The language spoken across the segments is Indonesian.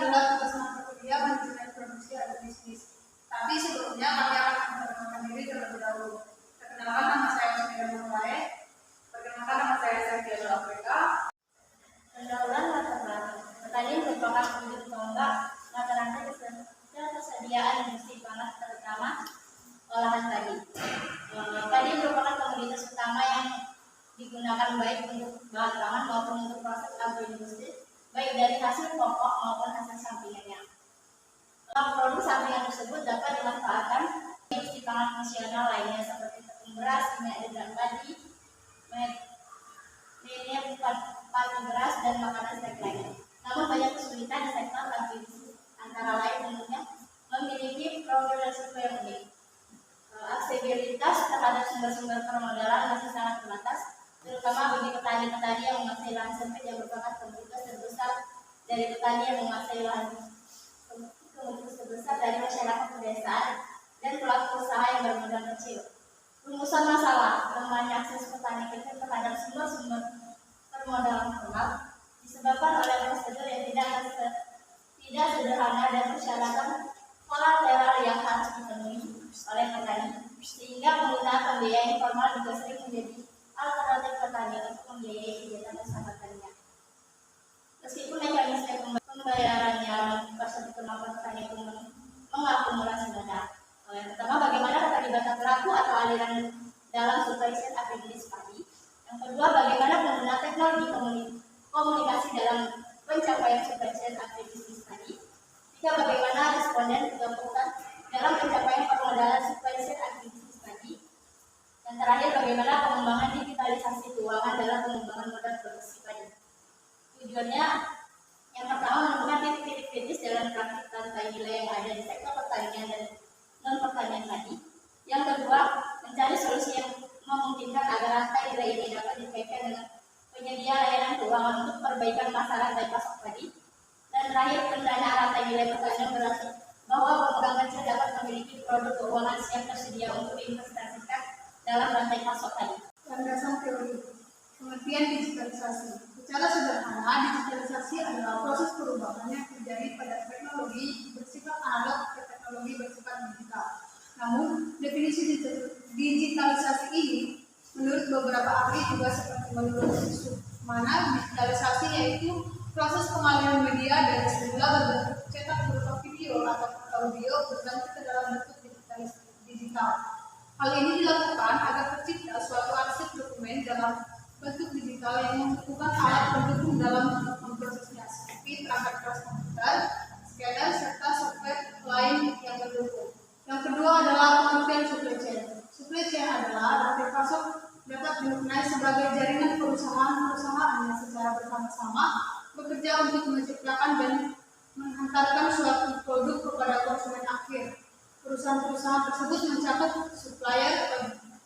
adalah tugas pekerja manajemen produksi agribisnis. Tapi sebelumnya kami akan memperkenalkan diri terlebih dahulu. Perkenalkan, nama saya Sofia Mulai. Perkenalkan, nama saya Sofia Afrika. Pendahuluan latar belakang. Petani merupakan wujud tonggak mata rantai ketersediaan industri pangan, terutama olahan padi. Padi merupakan komoditas utama yang digunakan baik untuk bahan pangan maupun untuk proses agroindustri, baik dari hasil pokok maupun hasil sampingannya. Produk sampingan tersebut dapat dimanfaatkan di industri pangan fungsional lainnya seperti tepung beras, minyak dan padi, minyak padi beras dan makanan snack lainnya. Namun banyak kesulitan di sektor agribisnis, antara lain tentunya memiliki profil risiko yang unik. Aksesibilitas terhadap sumber-sumber permodalan masih sangat terbatas, terutama bagi petani-petani yang menguasai lahan sempit yang merupakan komoditas terbesar dari petani yang menguasai lahan komoditas terbesar dari masyarakat pedesaan dan pelaku usaha yang bermodal kecil. Rumusan masalah lemahnya akses petani kecil terhadap sumber-sumber permodalan formal disebabkan oleh prosedur yang tidak sederhana dan persyaratan kolateral yang harus dipenuhi oleh petani, sehingga penggunaan pembiayaan informal juga sering menjadi alternatif petani untuk membiayai kegiatan usaha petaninya. Meskipun mekanisme pembayarannya tersebut kemampuan petani pun mengakumulasi dana. Pertama, bagaimana keterlibatan pelaku atau aliran dalam supply chain agribisnis padi. Yang kedua, bagaimana penggunaan teknologi komunikasi dalam pencapaian supply chain agribisnis padi. Tiga, bagaimana responden dilakukan dalam pencapaian permodalan supply chain agribisnis padi. Dan terakhir, bagaimana pengembangan digitalisasi keuangan dalam pengembangan modal produksi padi. Tujuannya yang pertama, menemukan titik-titik kritis dalam praktik rantai nilai yang ada di sektor pertanian dan non-pertanian tadi. Yang kedua, mencari solusi yang memungkinkan agar rantai nilai ini dapat dikaitkan dengan penyedia layanan keuangan untuk perbaikan masalah rantai pasok tadi. Dan terakhir, pendanaan rantai nilai pertanian berarti bahwa pemegang kecil dapat memiliki produk keuangan siap tersedia untuk diinvestasikan dalam rantai pasok tadi. Landasan teori. Pengertian digitalisasi. Secara sederhana, digitalisasi adalah proses perubahan yang terjadi pada teknologi bersifat analog ke teknologi bersifat digital. Namun, definisi digitalisasi ini menurut beberapa ahli juga seperti menurut mana digitalisasi yaitu proses pengalihan media dari semula berbentuk cetak berupa video atau audio berganti ke dalam bentuk digital. Hal ini dilakukan agar tercipta suatu arsip dokumen dalam bentuk digital yang membutuhkan alat pendukung dalam memprosesnya seperti perangkat keras komputer, scanner, serta software lain yang mendukung. Yang kedua adalah pengertian supply chain. Supply chain adalah rantai pasok dapat dimaknai sebagai jaringan perusahaan-perusahaan yang secara bersama-sama bekerja untuk menciptakan dan menghantarkan suatu produk kepada konsumen akhir. Perusahaan-perusahaan tersebut mencakup supplier,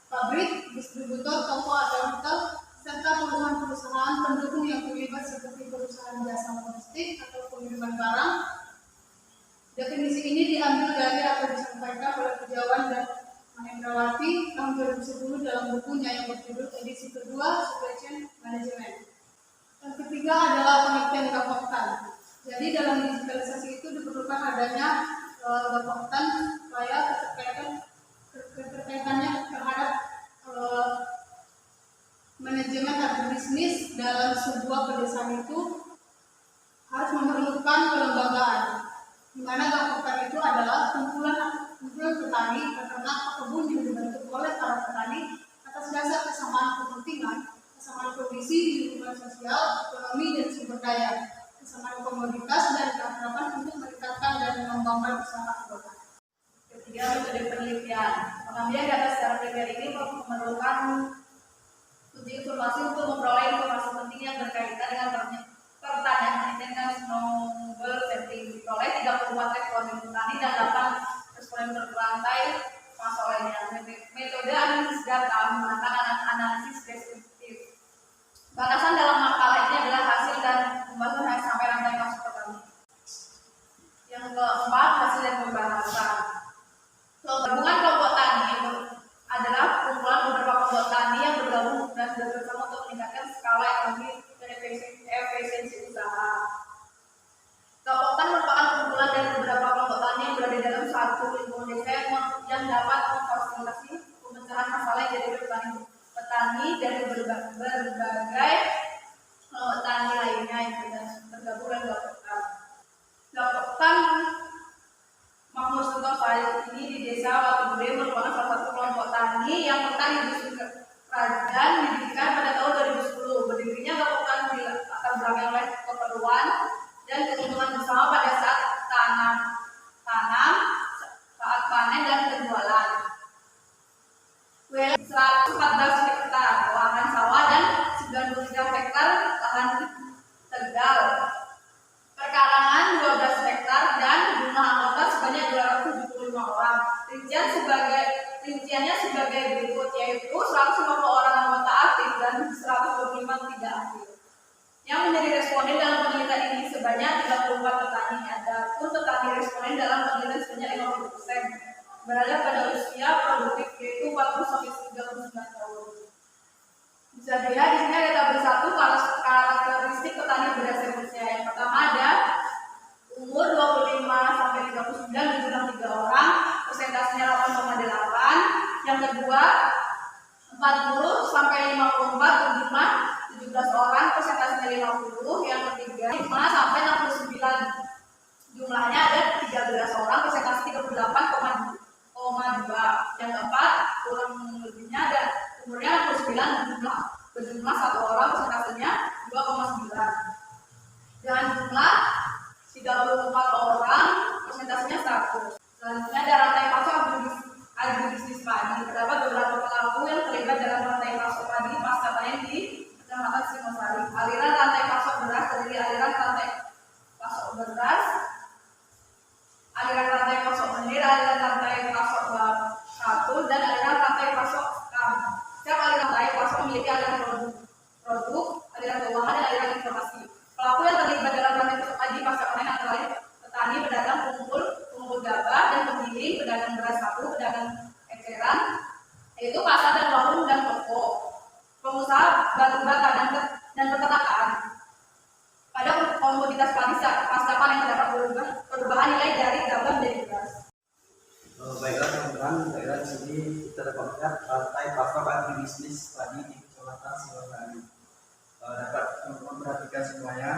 pabrik, distributor, toko atau retail, serta perusahaan-perusahaan pendukung yang terlibat seperti perusahaan jasa logistik atau pengiriman barang. Definisi ini diambil dari apa disampaikan oleh Pujawan dan Mahendrawati tahun 2010 dalam bukunya yang berjudul edisi kedua Supply Chain Management. Yang ketiga adalah pengertian gapoktan. Jadi dalam digitalisasi itu diperlukan adanya gapoktan supaya keterkaitannya terhadap manajemen agribisnis dalam sebuah pedesaan itu harus memerlukan kelembagaan, di mana gapoktan itu adalah kumpulan petani, peternak, pekebun yang dibentuk oleh para petani atas dasar kesamaan kepentingan, kesamaan kondisi lingkungan sosial, ekonomi dan sumber daya, kesamaan komoditas dan keakraban untuk meningkatkan dan mengembangkan usaha anggota. Ketiga, metode penelitian. Pengambilan data secara primer ini memerlukan uji informasi untuk memperoleh informasi penting yang berkaitan dengan pertanian dengan Snowball Setting. Diperoleh 34 responden petani dan 8 responden berlantai pasok lainnya. Metode analisis data menggunakan analisis deskriptif. Batasan dalam makalah ini adalah hasil dan pembahasan yang sampai rantai pasok petani. Yang keempat, hasil dan pembahasan. Gabungan kelompok tani adalah kumpulan beberapa kelompok tani yang bergabung dan bekerjasama untuk meningkatkan skala ekonomi dan efisiensi usaha. Kelompok tani merupakan berada pada usia produktif yaitu 40 sampai 39 tahun. Bisa dilihat di sini ada tabel 1 karakteristik petani beras Indonesia. Yang pertama ada umur 25 sampai 39 jumlah 3 orang, persentasenya 8,8. Yang kedua 40 sampai 54 jumlah 17 orang, persentasenya 50. Yang ketiga 5 sampai 69 jumlahnya ada 13 orang, persentase 38,2. Yang keempat kurang lebihnya ada umurnya 69 berjumlah 1 orang, persentasenya 2,9. Dan jumlah 34 orang, persentasenya 100. Selanjutnya ada rantai pasok agribisnis padi. Terdapat beberapa pelaku yang terlibat dalam rantai pasok padi pasca panen di Kecamatan Singosari. Aliran rantai pasok beras terdiri aliran rantai pasok beras, aliran rantai pasok menir, aliran rantai pasok satu, dan aliran rantai pasok kam. Setiap aliran rantai pasok memiliki aliran produk, aliran keuangan, dan aliran informasi. Pelaku yang terlibat dalam rantai pasok padi pasca panen antara lain petani, pedagang, pengumpul gabah, dan penggiling, pedagang beras satu, pedagang eceran, yaitu pasar dan warung dan toko, pengusaha batu bata dan peternakan. Pada komoditas padi pasca panen terdapat perubahan nilai dari gabah menjadi beras. Baiklah teman-teman, baiklah di sini kita dapat melihat rantai pasok agribisnis padi di Kecamatan Singosari. Dapat teman-teman perhatikan semuanya.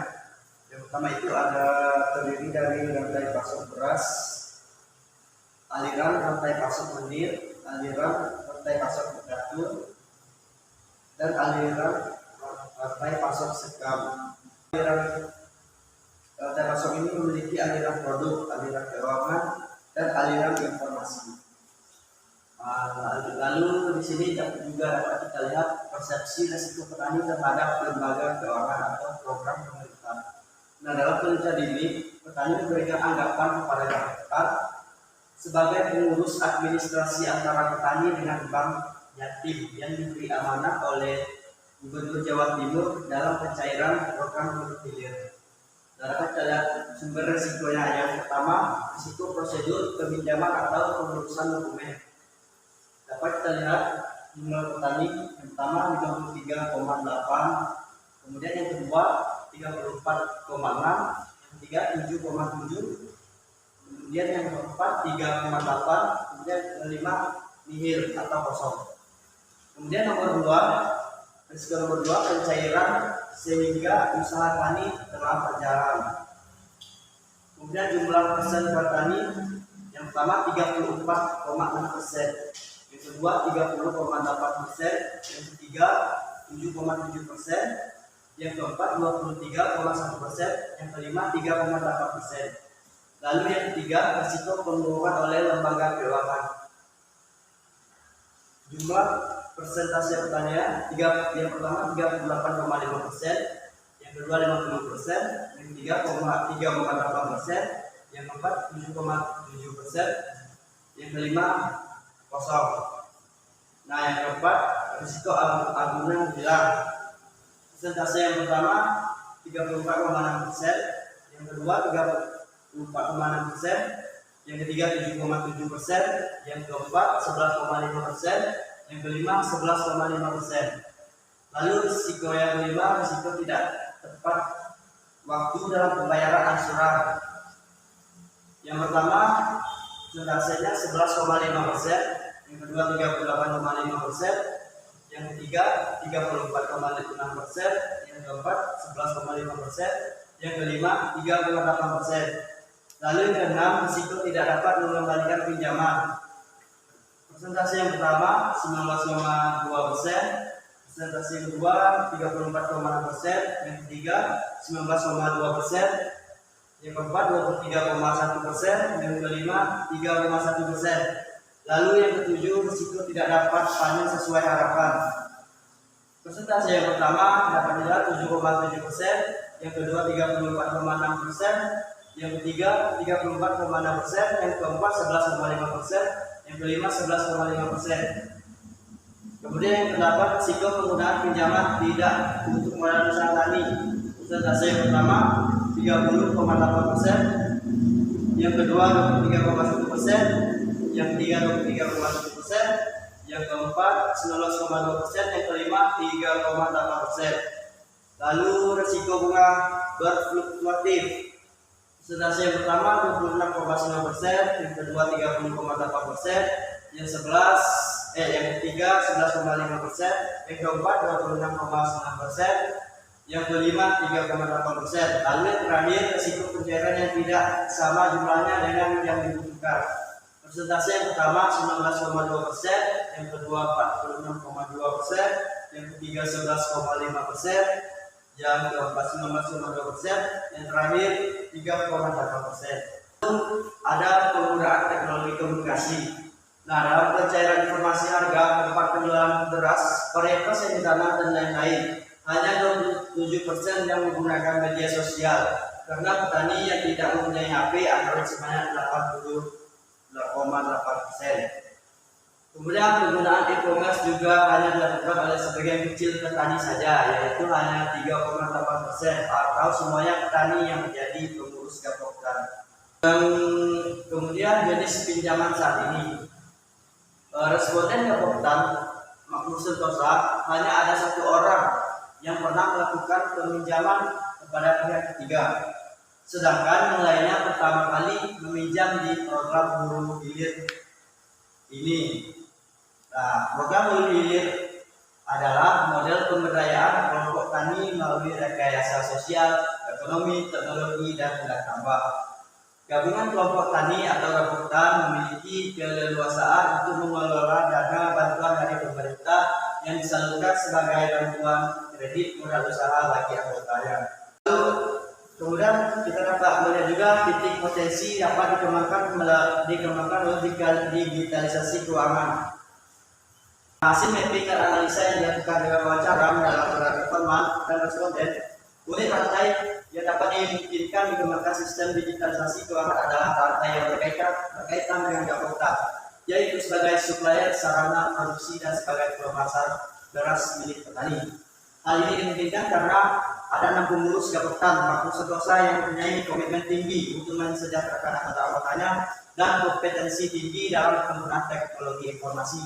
Yang pertama itu ada terdiri dari rantai pasok beras, aliran rantai pasok menir, aliran rantai pasok pedatur, dan aliran rantai pasok sekam. Aliran rantai pasok ini memiliki aliran produk, aliran keuangan, dan aliran informasi. Lalu di sini juga dapat kita lihat persepsi risiko petani terhadap lembaga keuangan atau program pemerintah. Nah, dalam penelitian ini petani memberikan anggapan kepada masyarakat sebagai pengurus administrasi antara petani dengan bank yatim yang diberi amanah oleh Gubernur Jawa Timur dalam pencairan program Multiplier. Dapat kita lihat sumber risikonya. Yang pertama, risiko prosedur peminjaman atau pengurusan dokumen. Dapat kita lihat jumlah petani yang pertama 53,8, kemudian yang kedua 34,6, yang ketiga 7,7, kemudian yang keempat 3,8, kemudian yang kelima nihil atau kosong. Kemudian risiko nomor 2 pencairan sehingga usaha tani telah berjalan. Kemudian jumlah persen petani yang pertama 34,6%, yang kedua 30,8%, yang ketiga 7,7%, yang keempat 23,1%, yang kelima 3,8%. Lalu yang ketiga risiko pengeluaran oleh lembaga keuangan. Jumlah persentase pertanian yang pertama 38,5%, yang kedua 50%, yang ketiga 3,8%, yang keempat 7,7%, yang kelima kosong. Nah, yang keempat risiko agunan hilang. Persentase yang pertama 34,6%, yang kedua 34,6%, yang ketiga 7,7%, yang keempat 11,5%, yang kelima 11,5%. Lalu risiko yang kelima, risiko tidak tepat waktu dalam pembayaran angsuran. Yang pertama persentasenya 11,5%, yang kedua 38,5%, yang ketiga 34,6%, yang keempat 11,5%, yang kelima 3,8%. Lalu yang keenam, risiko tidak dapat mengembalikan pinjaman. Persentase yang pertama 19,2%, persentase yang kedua 34,6%, yang ketiga 19,2%, yang keempat 23,1%, yang kelima 3,1%. Lalu yang ketujuh, risiko tidak dapat panen sesuai harapan. Persentase yang pertama dapat dilihat 7,7%, yang kedua 34,6%, yang ketiga 34,6%, yang keempat 11,5%, yang kelima 11,5%. Kemudian yang kedelapan, risiko penggunaan pinjaman tidak untuk modal usaha tani. Persentase yang pertama 30,8%, yang kedua 23,1%, yang ketiga 23,1%, yang keempat 19,2%, yang kelima 3,8%. Lalu resiko bunga berfluktuatif. Persentase yang pertama 26,9%, yang kedua 30,8%, yang ketiga 11,5%, yang keempat 26,9%, yang kelima 3,8%. Lalu yang terakhir resiko pencairan yang tidak sama jumlahnya dengan yang dibutuhkan. Persentase yang pertama 19,2%, yang kedua 46,2%, yang ketiga 11,5%, yang keempat 19,2%, yang terakhir 3,8%. Ada penggunaan teknologi komunikasi. Nah, dalam pencairan informasi harga tempat penjualan beras, varietas yang ditanam dan lain-lain, hanya 27% yang menggunakan media sosial, karena petani yang tidak mempunyai HP Android sebanyak 80,8%. Kemudian penggunaan e-commerce juga hanya dilakukan oleh sebagian kecil petani saja, yaitu hanya 3,8%, atau semuanya petani yang menjadi pengurus gapoktan. Kemudian jenis pinjaman saat ini, responden gapoktan Makmur Sentosa hanya ada 1 orang yang pernah melakukan peminjaman kepada pihak ketiga, sedangkan yang lainnya pertama kali meminjam di program Hulu Hilir ini. Nah, program Hulu Hilir adalah model pemberdayaan kelompok tani melalui rekayasa sosial, ekonomi, teknologi, dan nilai tambah. Gabungan kelompok tani atau gapoktan memiliki keleluasaan untuk mengelola dana bantuan dari pemerintah yang disalurkan sebagai bantuan kredit modal usaha bagi anggotanya. Kemudian kita dapat melihat juga titik potensi dapat dikembangkan oleh digitalisasi keuangan. Hasil mapping dan analisa yang dilakukan dengan wawancara dalam teman dan responden, unit rantai yang dapat dimungkinkan dikembangkan sistem digitalisasi keuangan adalah rantai yang berkaitan dengan gapoktan, yaitu sebagai supplier sarana produksi dan sebagai pemasar beras milik petani. Hal ini dimungkinkan karena ada 6 pengurus gapoktan Makmur Sentosa yang mempunyai komitmen tinggi untuk mensejahterakan anggota-anggotanya dan kompetensi tinggi dalam penggunaan teknologi informasi.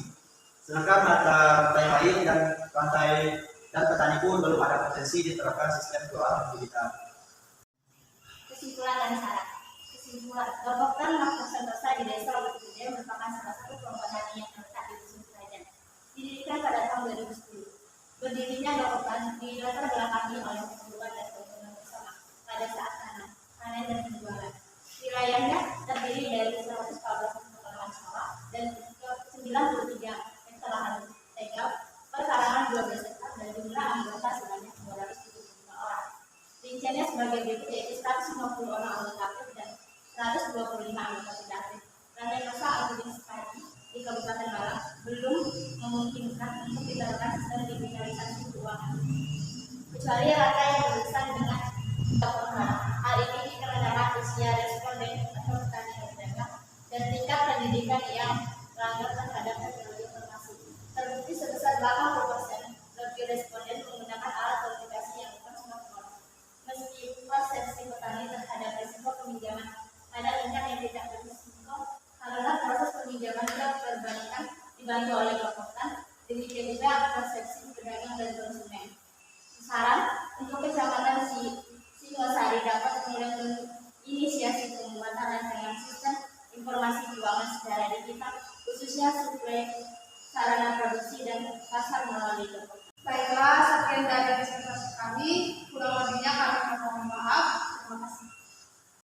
Sedangkan rantai lain dan petani pun belum ada potensi diterapkan sistem keuangan digital. Kesimpulan dan syarat. Kesimpulan, gapoktan Makmur Sentosa di Desa Lubuk Gede merupakan salah satu kelompok tani yang terletak di dusun Kerajaan. Didirikan pada tahun 2010. Berdirinya gapoktan dilatar belakangi oleh keperluan dan keuntungan bersama pada saat panen dan penjualan. Wilayahnya terdiri dari 114 hektar lahan sawah dan 93 hektar lahan tegak, perkarangan 12 hektar, dan jumlah anggota sebanyak 275 orang. Rinciannya sebagai berikut, yaitu 150 orang anggota aktif dan 125 anggota tidak aktif. Rantai masa administrasi di Kabupaten Malang belum memungkinkan untuk diterapkan sistem digitalisasi keuangan, kecuali rantai yang berurusan dengan gapoktan. Hal ini dikarenakan usia responden atau petani dan pedagang dan tingkat pendidikan yang langgar terhadap teknologi informasi. Terbukti sebesar 80% lebih responden menggunakan alat komunikasi yang bukan smartphone. Meski persepsi petani terhadap risiko peminjaman pada tingkat yang tidak berisiko karena proses peminjaman yang terbanyak dibantu oleh gapoktan, demikian juga persepsi pedagang dan konsumen. Saran untuk Kecamatan Singosari dapat mulai menginisiasi pembuatan rancangan sistem informasi keuangan secara digital, khususnya suplai sarana produksi dan pasar melalui gapoktan.